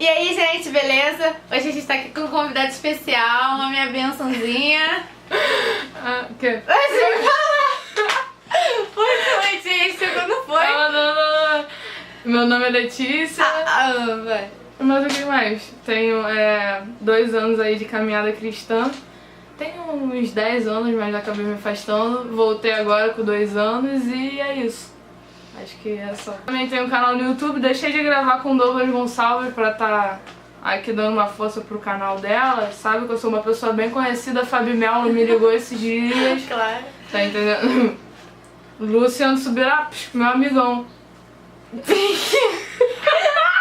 E aí, gente, beleza? Hoje a gente tá aqui com um convidado especial, uma minha bençãozinha. Que? Foi, Letícia, quando foi? Não. Meu nome é Letícia. Vai. Mas o que mais? Tenho 2 anos aí de caminhada cristã. Tenho uns 10 anos, mas já acabei me afastando. Voltei agora com 2 anos e é isso. Acho que é só. Também tenho um canal no YouTube, deixei de gravar com Douglas Gonçalves pra tá aqui dando uma força pro canal dela. Sabe que eu sou uma pessoa bem conhecida, a Fabi Melo me ligou esses dias. Claro. Tá entendendo? Luciano Subirapes, meu amigão.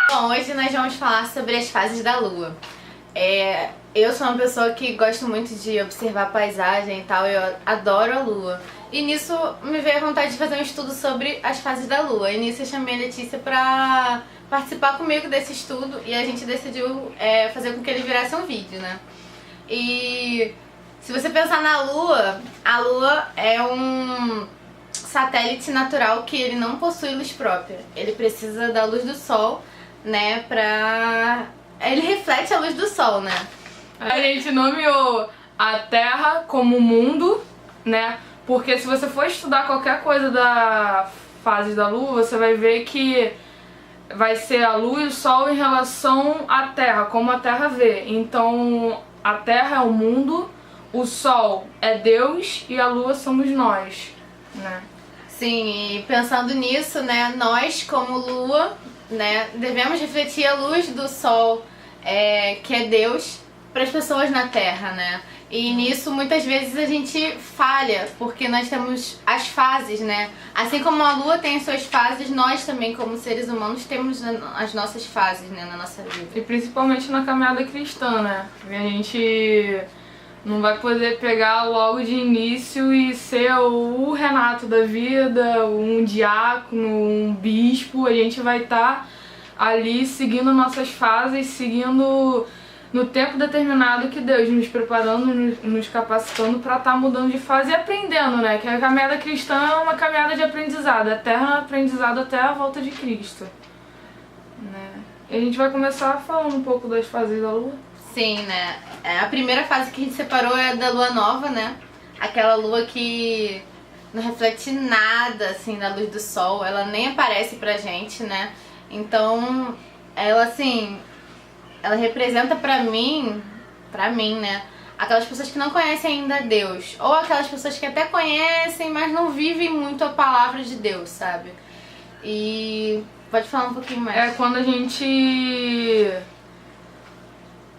Bom, hoje nós vamos falar sobre as fases da lua. Eu sou uma pessoa que gosto muito de observar a paisagem e tal, eu adoro a lua. E nisso me veio a vontade de fazer um estudo sobre as fases da lua. E nisso eu chamei a Letícia pra participar comigo desse estudo e a gente decidiu fazer com que ele virasse um vídeo, né? E se você pensar na lua, a lua é um satélite natural que ele não possui luz própria. Ele precisa da luz do sol, né, ele reflete a luz do sol, né? A gente nomeou a Terra como mundo, né? Porque se você for estudar qualquer coisa da fase da Lua, você vai ver que vai ser a Lua e o Sol em relação à Terra, como a Terra vê. Então, a Terra é o mundo, o Sol é Deus e a Lua somos nós, né? Sim, e pensando nisso, né, nós como Lua, né, devemos refletir a luz do Sol, que é Deus, para as pessoas na Terra, né? E nisso muitas vezes a gente falha, porque nós temos as fases, né? Assim como a Lua tem as suas fases, nós também como seres humanos temos as nossas fases, né, na nossa vida. E principalmente na caminhada cristã, né? A gente não vai poder pegar logo de início e ser o Renato da vida, um diácono, um bispo. A gente vai estar ali seguindo nossas fases, seguindo no tempo determinado que Deus nos preparando, nos capacitando para estar mudando de fase e aprendendo, né? Que a caminhada cristã é uma caminhada de aprendizado, eterno aprendizado até a volta de Cristo, né? E a gente vai começar falando um pouco das fases da Lua. Sim, né? A primeira fase que a gente separou é a da lua nova, né? Aquela lua que não reflete nada, assim, da luz do sol. Ela nem aparece pra gente, né? Então, ela, assim, ela representa pra mim, né? Aquelas pessoas que não conhecem ainda Deus. Ou aquelas pessoas que até conhecem, mas não vivem muito a palavra de Deus, sabe? E pode falar um pouquinho mais. É quando a gente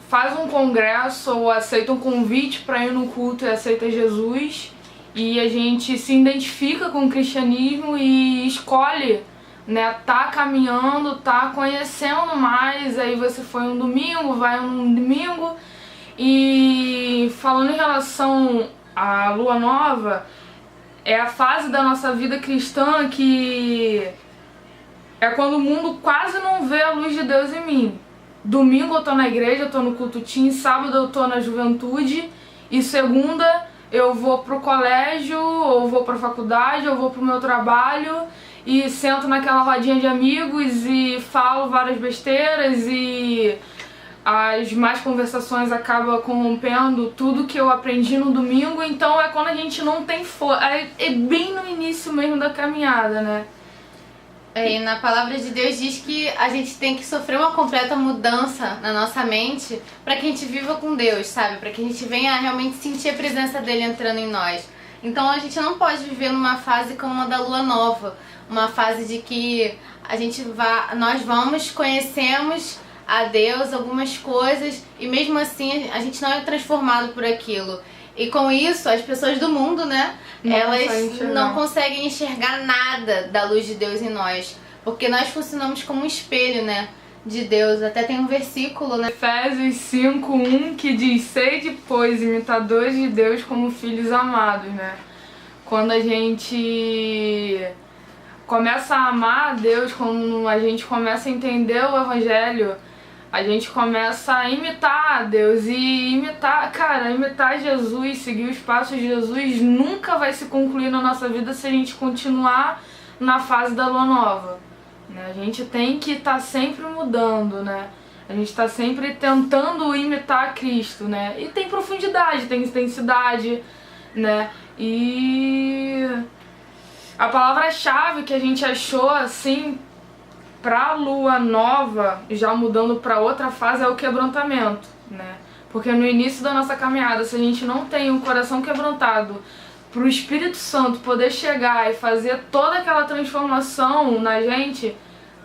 faz um congresso ou aceita um convite para ir no culto e aceita Jesus e a gente se identifica com o cristianismo e escolhe, né, tá caminhando, tá conhecendo mais. Aí você foi um domingo, vai um domingo. E falando em relação à lua nova, é a fase da nossa vida cristã que é quando o mundo quase não vê a luz de Deus em mim. Domingo eu tô na igreja, eu tô no culto teen, sábado eu tô na juventude e segunda eu vou pro colégio, ou vou pra faculdade, ou vou pro meu trabalho e sento naquela rodinha de amigos e falo várias besteiras e as más conversações acabam corrompendo tudo que eu aprendi no domingo. Então é quando a gente não tem força, é bem no início mesmo da caminhada, né? E na palavra de Deus diz que a gente tem que sofrer uma completa mudança na nossa mente para que a gente viva com Deus, sabe? Para que a gente venha realmente sentir a presença dele entrando em nós. Então a gente não pode viver numa fase como a da lua nova, uma fase de que nós conhecemos a Deus, algumas coisas, e mesmo assim a gente não é transformado por aquilo. E com isso, as pessoas do mundo, né, elas não conseguem enxergar nada da luz de Deus em nós. Porque nós funcionamos como um espelho, né, de Deus. Até tem um versículo, né? Efésios 5:1 que diz: sede, pois, imitadores de Deus como filhos amados, né? Quando a gente começa a amar a Deus, quando a gente começa a entender o Evangelho, a gente começa a imitar a Deus e imitar Jesus, seguir os passos de Jesus nunca vai se concluir na nossa vida se a gente continuar na fase da lua nova, né? A gente tem que estar sempre mudando, né? A gente tá sempre tentando imitar Cristo, né? E tem profundidade, tem intensidade, né? E a palavra-chave que a gente achou, assim, pra lua nova, já mudando pra outra fase, é o quebrantamento, né? Porque no início da nossa caminhada, se a gente não tem um coração quebrantado pro Espírito Santo poder chegar e fazer toda aquela transformação na gente,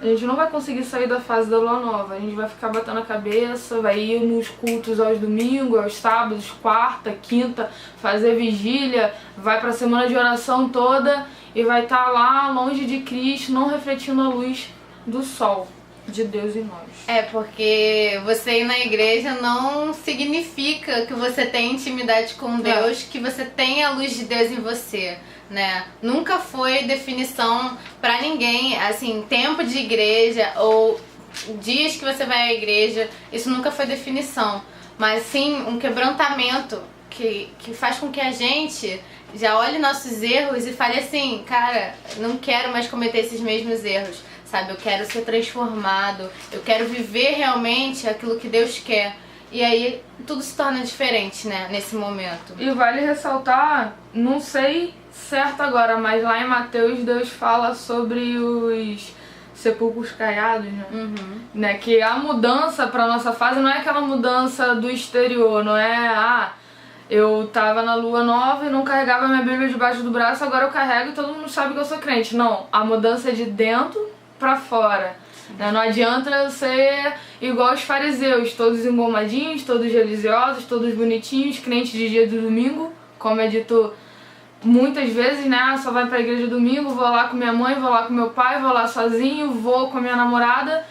a gente não vai conseguir sair da fase da lua nova. A gente vai ficar batendo a cabeça, vai ir nos cultos aos domingos, aos sábados, quarta, quinta, fazer vigília, vai pra semana de oração toda e vai estar lá longe de Cristo, não refletindo a luz do sol de Deus em nós. É, porque você ir na igreja não significa que você tem intimidade com Deus, que você tem a luz de Deus em você, né? Nunca foi definição pra ninguém, assim, tempo de igreja ou dias que você vai à igreja, isso nunca foi definição. Mas sim um quebrantamento que faz com que a gente já olhe nossos erros e fale assim, cara, não quero mais cometer esses mesmos erros. Sabe, eu quero ser transformado, eu quero viver realmente aquilo que Deus quer. E aí tudo se torna diferente, né, nesse momento. E vale ressaltar, não sei certo agora, mas lá em Mateus Deus fala sobre os sepulcros caiados, né? Né? Que a mudança pra nossa fase não é aquela mudança do exterior, não é, eu tava na lua nova e não carregava minha Bíblia debaixo do braço, agora eu carrego e todo mundo sabe que eu sou crente. Não, a mudança é de dentro pra fora. Né? Não adianta eu ser igual os fariseus, todos engomadinhos, todos religiosos, todos bonitinhos, crentes de dia do domingo, como é dito muitas vezes, né? Só vai pra igreja domingo, vou lá com minha mãe, vou lá com meu pai, vou lá sozinho, vou com a minha namorada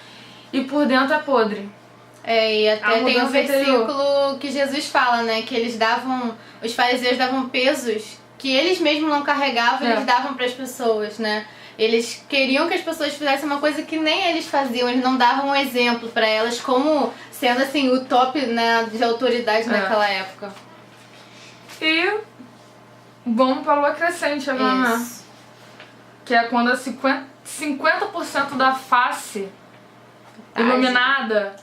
e por dentro é podre. E até tem um versículo que Jesus fala, né? Que os fariseus davam pesos que eles mesmos não carregavam, eles davam pras pessoas, né? Eles queriam que as pessoas fizessem uma coisa que nem eles faziam, eles não davam um exemplo pra elas como sendo assim o top, né, de autoridade naquela época. E vamos pra lua crescente agora, né? Que é quando 50% da face iluminada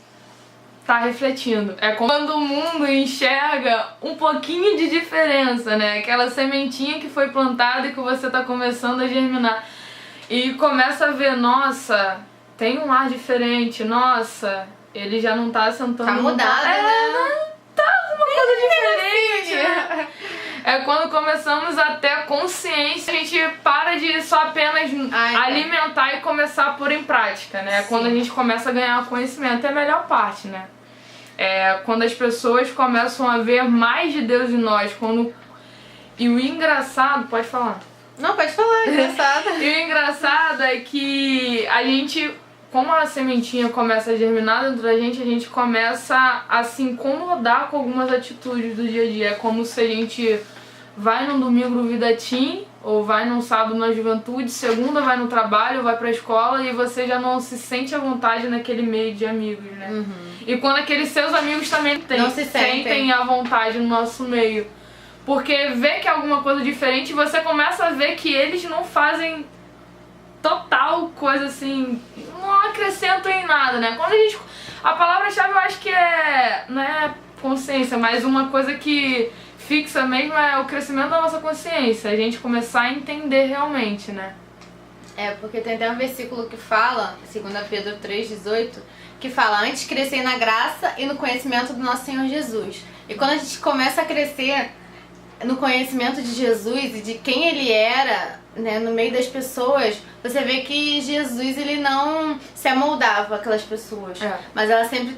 tá refletindo. É quando o mundo enxerga um pouquinho de diferença, né? Aquela sementinha que foi plantada e que você tá começando a germinar. E começa a ver, nossa, tem um ar diferente, nossa, ele já não tá sentando... Tá mudado, né? Tá alguma coisa diferente. É quando começamos a ter a consciência, a gente para de só apenas alimentar e começar a pôr em prática, né? Sim. Quando a gente começa a ganhar conhecimento, é a melhor parte, né? É quando as pessoas começam a ver mais de Deus em nós, E o engraçado, pode falar. Não, pode falar, engraçado. E o engraçado é que a gente, como a sementinha começa a germinar dentro da gente, a gente começa a se incomodar com algumas atitudes do dia a dia. É como se a gente vai num domingo no Vida Teen, ou vai num sábado na juventude, segunda vai no trabalho, vai pra escola e você já não se sente à vontade naquele meio de amigos, né? E quando aqueles seus amigos também não se sentem à vontade no nosso meio. Porque vê que é alguma coisa diferente, você começa a ver que eles não fazem total coisa assim, não acrescentam em nada, né? A palavra-chave eu acho que não é consciência, mas uma coisa que fixa mesmo é o crescimento da nossa consciência, a gente começar a entender realmente, né? Porque tem até um versículo que fala, 2 Pedro 3,18, que fala, antes crescer na graça e no conhecimento do nosso Senhor Jesus. E quando a gente começa a crescer no conhecimento de Jesus e de quem ele era, né, no meio das pessoas, você vê que Jesus, ele não se amoldava aquelas pessoas, mas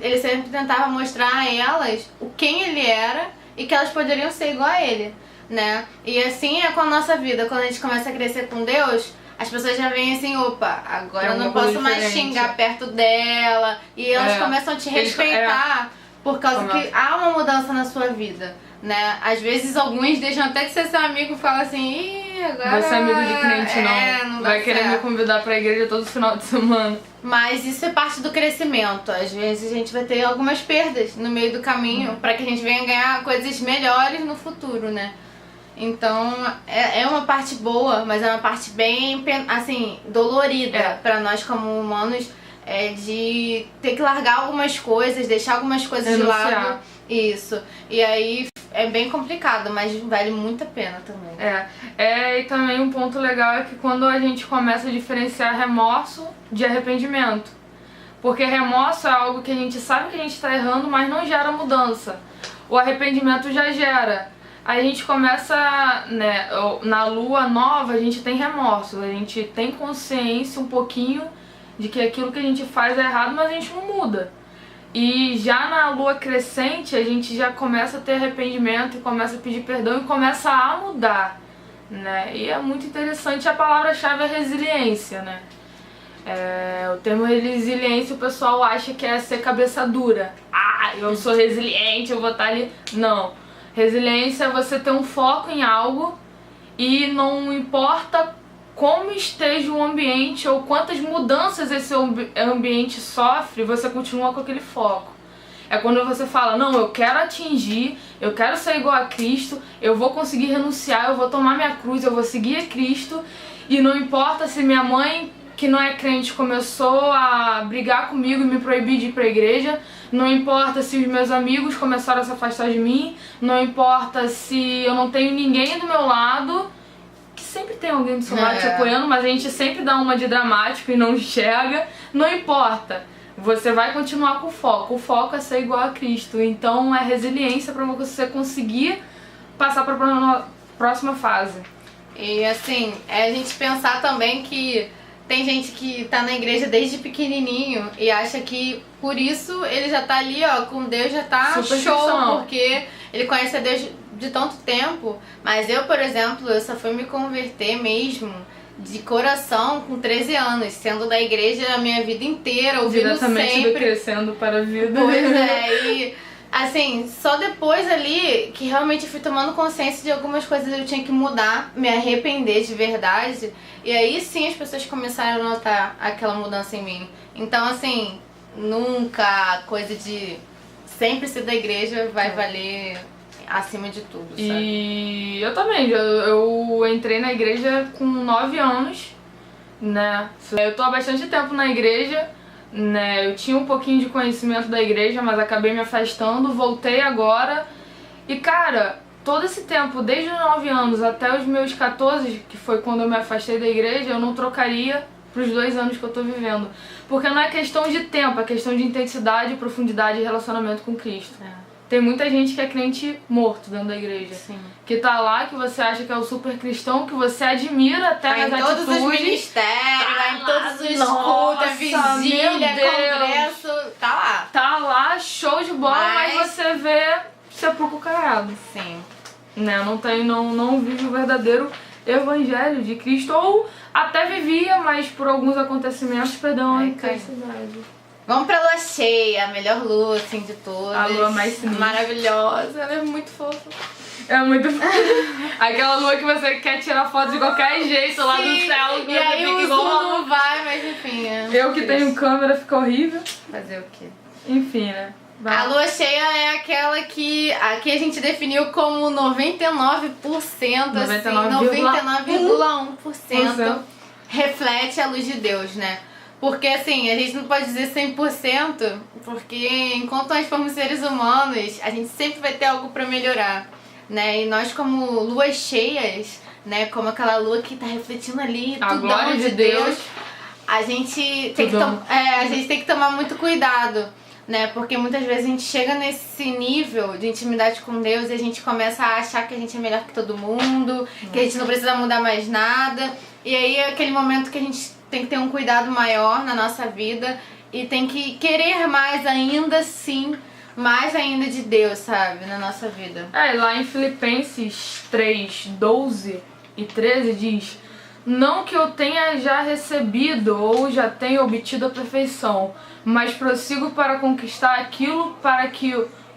ele sempre tentava mostrar a elas quem ele era e que elas poderiam ser igual a ele, né? E assim é com a nossa vida, quando a gente começa a crescer com Deus, as pessoas já veem assim, opa, agora eu não posso mais xingar perto dela, e elas começam a te respeitar por causa que há uma mudança na sua vida. Né? Às vezes alguns deixam até de ser seu amigo e falam assim, agora... Vai ser amigo de crente não vai querer me convidar pra igreja todo final de semana. Mas isso é parte do crescimento. Às vezes a gente vai ter algumas perdas no meio do caminho pra que a gente venha ganhar coisas melhores no futuro, né? Então é uma parte boa, mas é uma parte bem, assim, dolorida pra nós como humanos. é de ter que largar algumas coisas, deixar algumas coisas de lado. Isso. E aí é bem complicado, mas vale muito a pena também. E também um ponto legal é que quando a gente começa a diferenciar remorso de arrependimento. Porque remorso é algo que a gente sabe que a gente tá errando, mas não gera mudança. O arrependimento já gera. A gente começa, né, na lua nova a gente tem remorso, a gente tem consciência um pouquinho de que aquilo que a gente faz é errado, mas a gente não muda. E já na lua crescente a gente já começa a ter arrependimento e começa a pedir perdão e começa a mudar, né? E é muito interessante, a palavra-chave é resiliência, né? O termo resiliência o pessoal acha que é ser cabeça dura. Eu sou resiliente, eu vou estar ali. Não. Resiliência é você ter um foco em algo e não importa como esteja o ambiente ou quantas mudanças esse ambiente sofre, você continua com aquele foco. É quando você fala, não, eu quero atingir, eu quero ser igual a Cristo, eu vou conseguir renunciar, eu vou tomar minha cruz, eu vou seguir a Cristo, e não importa se minha mãe, que não é crente, começou a brigar comigo e me proibir de ir pra igreja, não importa se os meus amigos começaram a se afastar de mim, não importa se eu não tenho ninguém do meu lado, que sempre tem alguém do seu lado te apoiando, mas a gente sempre dá uma de dramático e não enxerga, não importa. Você vai continuar com o foco é ser igual a Cristo, então é resiliência para você conseguir passar para a próxima fase. E assim, é a gente pensar também que tem gente que tá na igreja desde pequenininho e acha que por isso ele já tá ali, ó, com Deus, já tá super show, cristão. porque ele conhece a Deus de tanto tempo. Mas eu, por exemplo, eu só fui me converter mesmo de coração com 13 anos, sendo da igreja a minha vida inteira, ouvindo diretamente sempre. do crescendo para a vida. Pois é, e assim, só depois ali que realmente eu fui tomando consciência de algumas coisas que eu tinha que mudar, me arrepender de verdade. E aí sim as pessoas começaram a notar aquela mudança em mim. Então assim, nunca coisa de sempre ser da igreja vai valer acima de tudo, sabe? E eu também, eu entrei na igreja com 9 anos, né? Eu tô há bastante tempo na igreja, né? Eu tinha um pouquinho de conhecimento da igreja, mas acabei me afastando, voltei agora. E cara, todo esse tempo, desde os 9 anos até os meus 14, que foi quando eu me afastei da igreja, eu não trocaria pros 2 anos que eu tô vivendo. Porque não é questão de tempo, é questão de intensidade, profundidade e relacionamento com Cristo. Tem muita gente que é crente morto dentro da igreja. Sim. Que tá lá, que você acha que é o super cristão, que você admira até nas atitudes. Vai em todos os ministérios, vai em todos os cultos, vigília, congresso, tá lá. Tá lá, show de bola, mas você vê sepulcro caiado. Sim. Né? Não vive o verdadeiro evangelho de Cristo. Ou até vivia, mas por alguns acontecimentos perdeu a intensidade. Vamos pra lua cheia, a melhor lua, assim, de todas. A lua mais sinistra. Maravilhosa, ela é muito fofa. É muito fofa. Aquela lua que você quer tirar foto de qualquer jeito lá do céu. E aí o zoom não vai, mas enfim. Eu que tenho câmera fica horrível. Fazer o quê? Enfim, né? A lua cheia é aquela que aqui a gente definiu como 99%, 99,1% reflete a luz de Deus, né? Porque assim, a gente não pode dizer 100%, porque enquanto nós formos seres humanos, a gente sempre vai ter algo pra melhorar, né? E nós como luas cheias, né, como aquela lua que tá refletindo ali a tudão glória de Deus, a gente tem que tomar muito cuidado, né? Porque muitas vezes a gente chega nesse nível de intimidade com Deus e a gente começa a achar que a gente é melhor que todo mundo, que a gente não precisa mudar mais nada. E aí é aquele momento que a gente tem que ter um cuidado maior na nossa vida e tem que querer mais ainda, sim, mais ainda de Deus, sabe, na nossa vida. Lá em Filipenses 3, 12 e 13 diz: não que eu tenha já recebido ou já tenha obtido a perfeição, mas prossigo para conquistar aquilo para que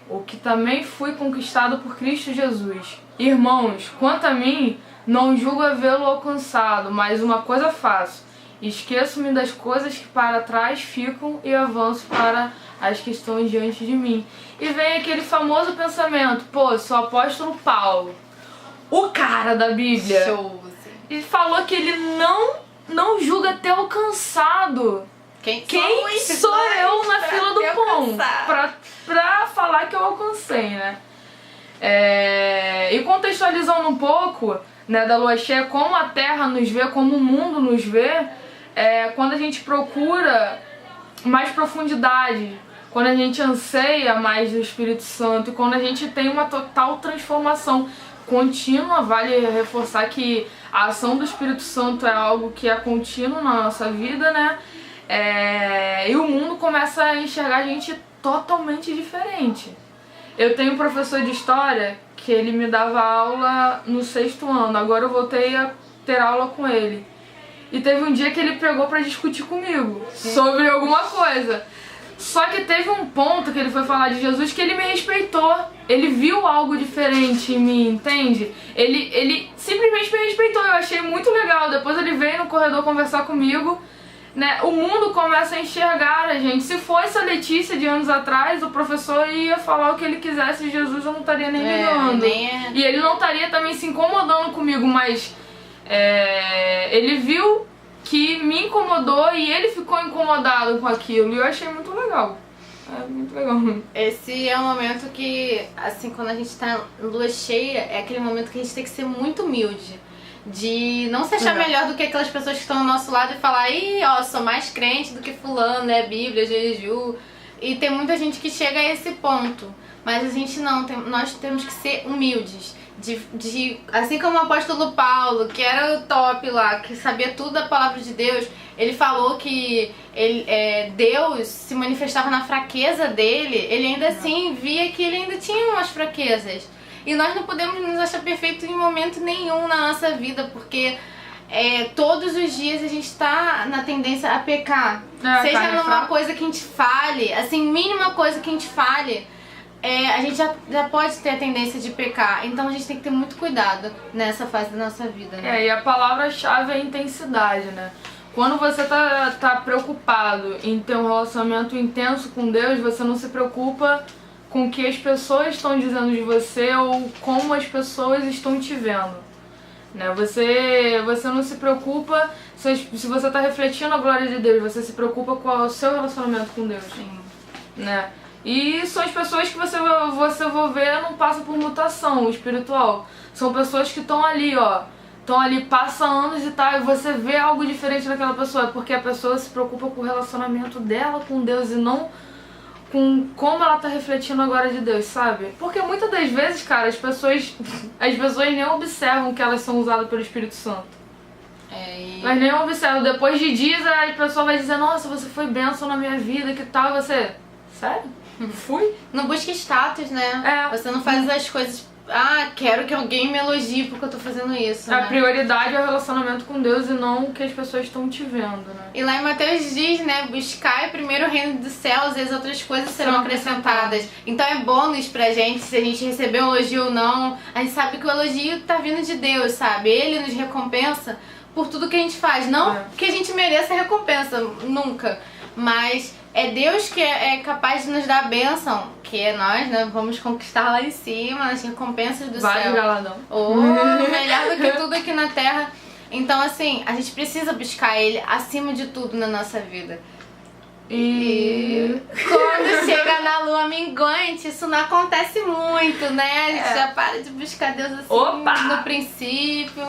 o que também fui conquistado por Cristo Jesus. Irmãos, quanto a mim, não julgo havê-lo alcançado, mas uma coisa faço: esqueço-me das coisas que para trás ficam e avanço para as que estão diante de mim. E vem aquele famoso pensamento: pô, sou o apóstolo Paulo, o cara da Bíblia. Show, sim. E falou que ele não julga ter alcançado Quem sou eu na fila do pão? Alcançar. Pra falar que eu alcancei, né? E contextualizando um pouco, né, da lua cheia, como a Terra nos vê, como o mundo nos vê, quando a gente procura mais profundidade, quando a gente anseia mais do Espírito Santo e quando a gente tem uma total transformação contínua. Vale reforçar que a ação do Espírito Santo é algo que é contínuo na nossa vida, né? E o mundo começa a enxergar a gente totalmente diferente. Eu tenho um professor de história que ele me dava aula no 6º ano, agora eu voltei a ter aula com ele. E teve um dia que ele pegou pra discutir comigo sobre alguma coisa. Só que teve um ponto que ele foi falar de Jesus que ele me respeitou. Ele viu algo diferente em mim, entende? Ele simplesmente me respeitou, eu achei muito legal. Depois ele veio no corredor conversar comigo, né? O mundo começa a enxergar a gente. Se fosse a Letícia de anos atrás, o professor ia falar o que ele quisesse de Jesus, eu não estaria nem ligando. E ele não estaria também se incomodando comigo, mas ele viu que me incomodou e ele ficou incomodado com aquilo. E eu achei muito legal. Muito legal. Esse é um momento que, assim, quando a gente tá em lua cheia, é aquele momento que a gente tem que ser muito humilde. De não se achar melhor do que aquelas pessoas que estão ao nosso lado e falar: ih, ó, sou mais crente do que fulano, Bíblia, jejum. E tem muita gente que chega a esse ponto. Mas a gente não, nós temos que ser humildes. Assim como o apóstolo Paulo, que era o top lá, que sabia tudo da palavra de Deus, ele falou que Deus se manifestava na fraqueza dele, ele ainda assim via que ele ainda tinha umas fraquezas. E nós não podemos nos achar perfeitos em momento nenhum na nossa vida, porque todos os dias a gente está na tendência a pecar. Seja numa coisa que a gente fale, assim, mínima coisa que a gente fale, a gente já pode ter a tendência de pecar. Então a gente tem que ter muito cuidado nessa fase da nossa vida, né? E a palavra-chave é intensidade, né? Quando você tá preocupado em ter um relacionamento intenso com Deus, você não se preocupa com o que as pessoas estão dizendo de você ou como as pessoas estão te vendo, né? Você não se preocupa se você está refletindo a glória de Deus, você se preocupa com o seu relacionamento com Deus. Sim. Né? E são as pessoas que você vai ver não passa por mutação espiritual. São pessoas que estão ali, estão ali, passa anos e tal, e você vê algo diferente naquela pessoa, porque a pessoa se preocupa com o relacionamento dela com Deus e não com como ela tá refletindo a glória de Deus, sabe? Porque muitas das vezes, cara, as pessoas nem observam que elas são usadas pelo Espírito Santo. Mas nem observam. Depois de dias, a pessoa vai dizer: nossa, você foi bênção na minha vida, que tal? Você, sério? Fui? Não busca status, né? Você não faz as coisas... quero que alguém me elogie porque eu tô fazendo isso, A né? prioridade é o relacionamento com Deus e não o que as pessoas estão te vendo, né? E lá em Mateus diz, né? Buscai primeiro o reino dos céus e as outras coisas serão acrescentadas. Então é bônus pra gente, se a gente receber um elogio ou não. A gente sabe que o elogio tá vindo de Deus, sabe? Ele nos recompensa por tudo que a gente faz. Não que a gente mereça recompensa, nunca. Mas é Deus que é capaz de nos dar a bênção, que é nós, né? Vamos conquistar lá em cima, as recompensas do céu. Galadão. Melhor do que tudo aqui na terra. Então, assim, a gente precisa buscar Ele acima de tudo na nossa vida. E quando chega na lua minguante, isso não acontece muito, né? A gente já para de buscar Deus assim no princípio,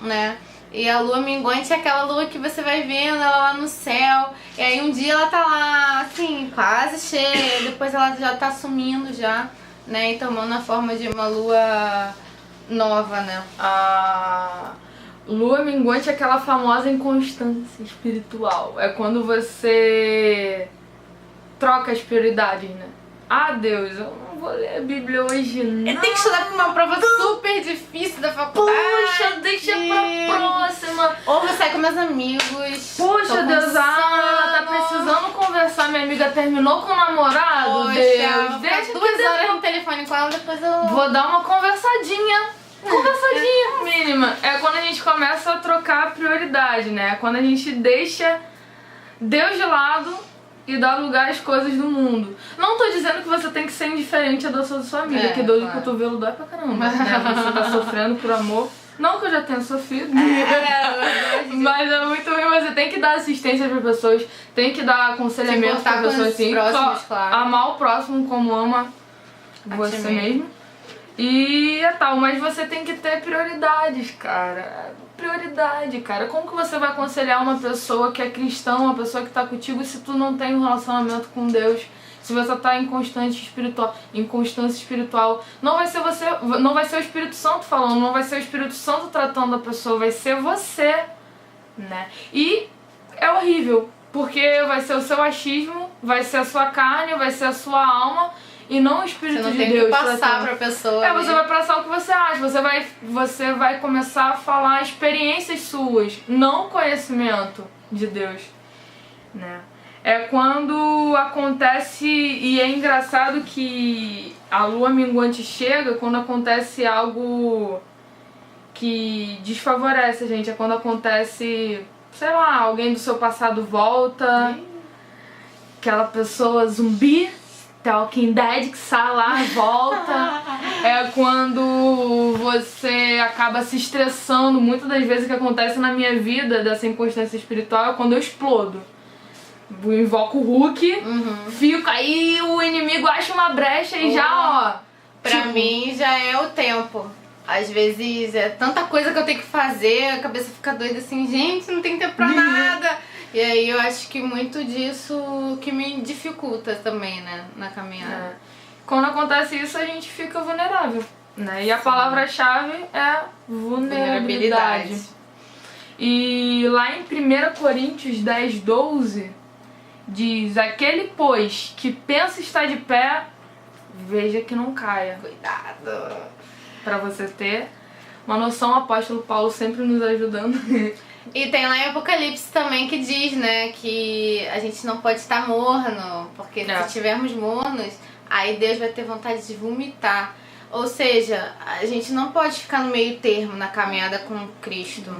né? E a lua minguante é aquela lua que você vai vendo ela lá no céu. E aí um dia ela tá lá, assim, quase cheia. Depois ela já tá sumindo já, né? E tomando a forma de uma lua nova, né? A lua minguante é aquela famosa inconstância espiritual. É quando você troca as prioridades, né? Deus, eu não vou ler a Bíblia hoje, não. Eu tenho que estudar pra uma prova super difícil da faculdade. Puxa, deixa pra próxima. Ou vou sair com meus amigos. Puxa, Deus, ela tá precisando conversar. Minha amiga terminou com o namorado. Poxa, Deus, deixa 2 horas no telefone com ela, depois eu... Vou dar uma conversadinha mínima. É quando a gente começa a trocar a prioridade, né? É quando a gente deixa Deus de lado e dar lugar às coisas do mundo. Não tô dizendo que você tem que ser indiferente à doença da sua amiga, que dor de cotovelo dói pra caramba, né? Você tá sofrendo por amor. Não que eu já tenha sofrido, mas é muito ruim. Você tem que dar assistência para pessoas, tem que dar aconselhamento para pessoas assim. Próximos, claro. Amar o próximo como ama você mesmo. E é tal, mas você tem que ter prioridades, cara. Prioridade, cara. Como que você vai aconselhar uma pessoa que é cristã, uma pessoa que tá contigo, se tu não tem um relacionamento com Deus? Se você tá em constância espiritual, não vai ser você, não vai ser o Espírito Santo falando, não vai ser o Espírito Santo tratando a pessoa, vai ser você, né? E é horrível, porque vai ser o seu achismo, vai ser a sua carne, vai ser a sua alma, e não o Espírito de Deus. Você não tem que passar pra pessoa. Você vai passar o que você acha, você vai começar a falar experiências suas, não conhecimento de Deus, né? É quando acontece, e é engraçado que a lua minguante chega quando acontece algo que desfavorece a gente, é quando acontece, sei lá, alguém do seu passado volta, aquela pessoa zumbi, Talking Dead que sai lá, volta. É quando você acaba se estressando. Muitas das vezes o que acontece na minha vida dessa inconstância espiritual é quando eu explodo. Eu invoco o Hulk, fico aí, o inimigo acha uma brecha e já, ó. Pra mim já é o tempo. Às vezes é tanta coisa que eu tenho que fazer, a cabeça fica doida assim, gente, não tem tempo pra nada. E aí eu acho que muito disso que me dificulta também, né, na caminhada. Quando acontece isso, a gente fica vulnerável, né? E a palavra-chave é vulnerabilidade. E lá em 1 Coríntios 10:12, diz: aquele, pois, que pensa estar de pé, veja que não caia. Cuidado! Pra você ter uma noção, o apóstolo Paulo sempre nos ajudando. E tem lá em Apocalipse também que diz, né, que a gente não pode estar morno, porque se estivermos mornos, aí Deus vai ter vontade de vomitar. Ou seja, a gente não pode ficar no meio termo na caminhada com Cristo.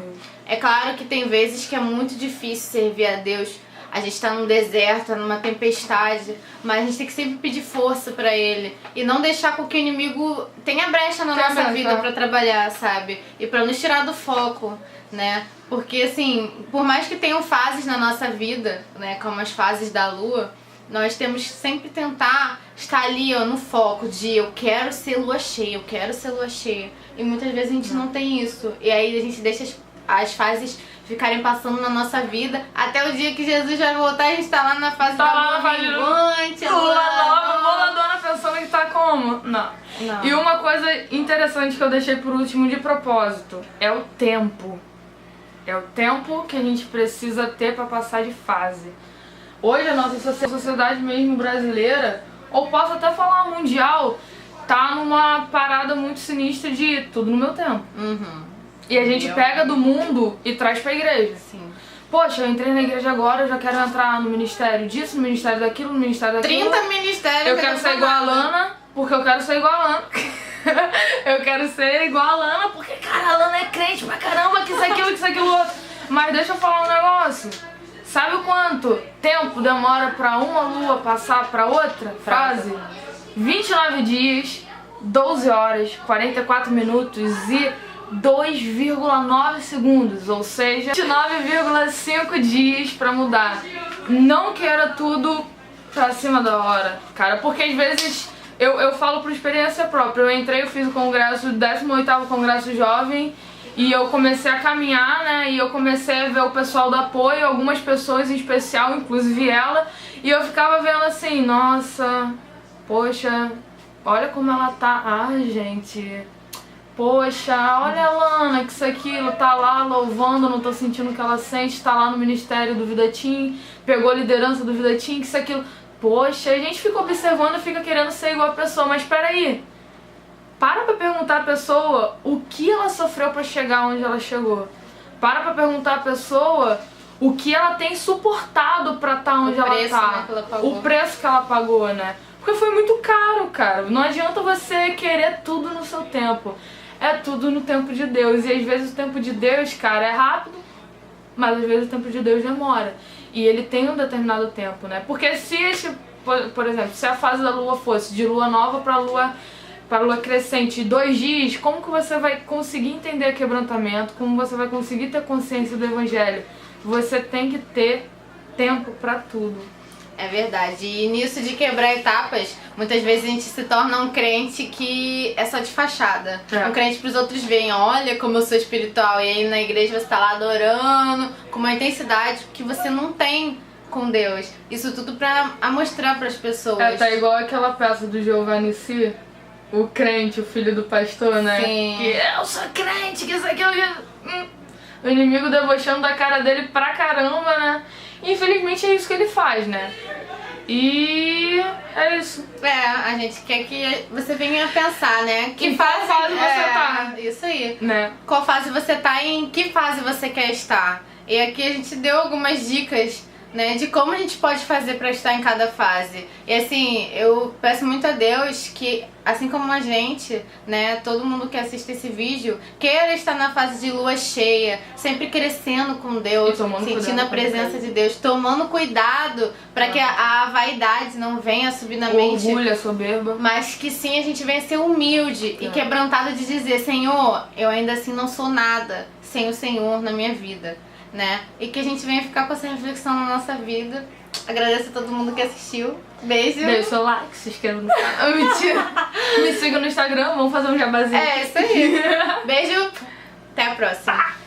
É claro que tem vezes que é muito difícil servir a Deus. A gente tá num deserto, numa tempestade, mas a gente tem que sempre pedir força pra Ele. E não deixar com que o inimigo tenha brecha na nossa vida pra trabalhar, sabe? E pra nos tirar do foco, né? Porque assim, por mais que tenham fases na nossa vida, né, como as fases da lua, nós temos que sempre tentar estar ali, ó, no foco de eu quero ser lua cheia, eu quero ser lua cheia. E muitas vezes a gente não tem isso. E aí a gente deixa as fases ficarem passando na nossa vida até o dia que Jesus vai voltar e a gente tá lá na fase da lua minguante, lua nova, boladona, pensando que tá como? Não. E uma coisa interessante que eu deixei por último de propósito é o tempo. É o tempo que a gente precisa ter pra passar de fase. Hoje a nossa sociedade mesmo brasileira, ou posso até falar mundial, tá numa parada muito sinistra de tudo no meu tempo. E a gente pega do mundo e traz pra igreja. Sim. Poxa, eu entrei na igreja agora, eu já quero entrar no ministério disso, no ministério daquilo, no ministério daquilo. 30 ministérios. Eu quero ser igual a Lana, porque eu quero ser igual a Lana. Eu quero ser igual a Lana, porque, cara, a Lana é crente pra caramba, que isso, aquilo, outro. Mas deixa eu falar um negócio. Sabe o quanto tempo demora pra uma lua passar pra outra fase? 29 dias, 12 horas, 44 minutos e 2,9 segundos, ou seja, 29,5 dias pra mudar. Não queira tudo pra cima da hora, cara, porque às vezes eu falo por experiência própria. Eu entrei, eu fiz o congresso, o 18º Congresso Jovem, e eu comecei a caminhar, né, e eu comecei a ver o pessoal do apoio, algumas pessoas em especial, inclusive ela, e eu ficava vendo assim, nossa, poxa, olha como ela tá, gente... Poxa, olha a Lana, que isso aquilo, tá lá louvando, não tô sentindo o que ela sente, tá lá no ministério do Vida Team, pegou a liderança do Vida Team, que isso aquilo. Poxa, a gente fica observando e fica querendo ser igual a pessoa, mas peraí, para pra perguntar a pessoa o que ela sofreu pra chegar onde ela chegou. Para pra perguntar a pessoa o que ela tem suportado pra estar onde ela tá. Né, o preço que ela pagou, né? Porque foi muito caro, cara. Não adianta você querer tudo no seu tempo. É tudo no tempo de Deus. E às vezes o tempo de Deus, cara, é rápido, mas às vezes o tempo de Deus demora. E ele tem um determinado tempo, né? Porque se por exemplo, se a fase da lua fosse de lua nova pra lua para a lua crescente 2 dias, como que você vai conseguir entender quebrantamento? Como você vai conseguir ter consciência do evangelho? Você tem que ter tempo para tudo. É verdade. E nisso de quebrar etapas, muitas vezes a gente se torna um crente que é só de fachada. Um crente para os outros verem, olha como eu sou espiritual. E aí na igreja você tá lá adorando com uma intensidade que você não tem com Deus. Isso tudo pra mostrar pras pessoas. Tá igual aquela peça do Giovanni Si, o crente, o filho do pastor, né? Sim. Que eu sou crente, que isso aqui o inimigo debochando da cara dele pra caramba, né? Infelizmente é isso que ele faz, né? E é isso. A gente quer que você venha pensar, né? Que fase você tá? Isso aí. Né? Qual fase você tá e em que fase você quer estar? E aqui a gente deu algumas dicas, né, de como a gente pode fazer pra estar em cada fase. E assim, eu peço muito a Deus que, assim como a gente, né, todo mundo que assiste esse vídeo, queira estar na fase de lua cheia, sempre crescendo com Deus, sentindo a presença de Deus, tomando cuidado pra que a vaidade não venha subir na mente. Orgulho, a soberba. Mas que sim, a gente venha ser humilde e quebrantado de dizer, Senhor, eu ainda assim não sou nada sem o Senhor na minha vida. Né? E que a gente venha ficar com essa reflexão na nossa vida. Agradeço a todo mundo que assistiu. Beijo. Deixa seu like, se inscreva no canal. Mentira. Me siga no Instagram, vamos fazer um jabazinho. É, isso aí. Beijo. Até a próxima.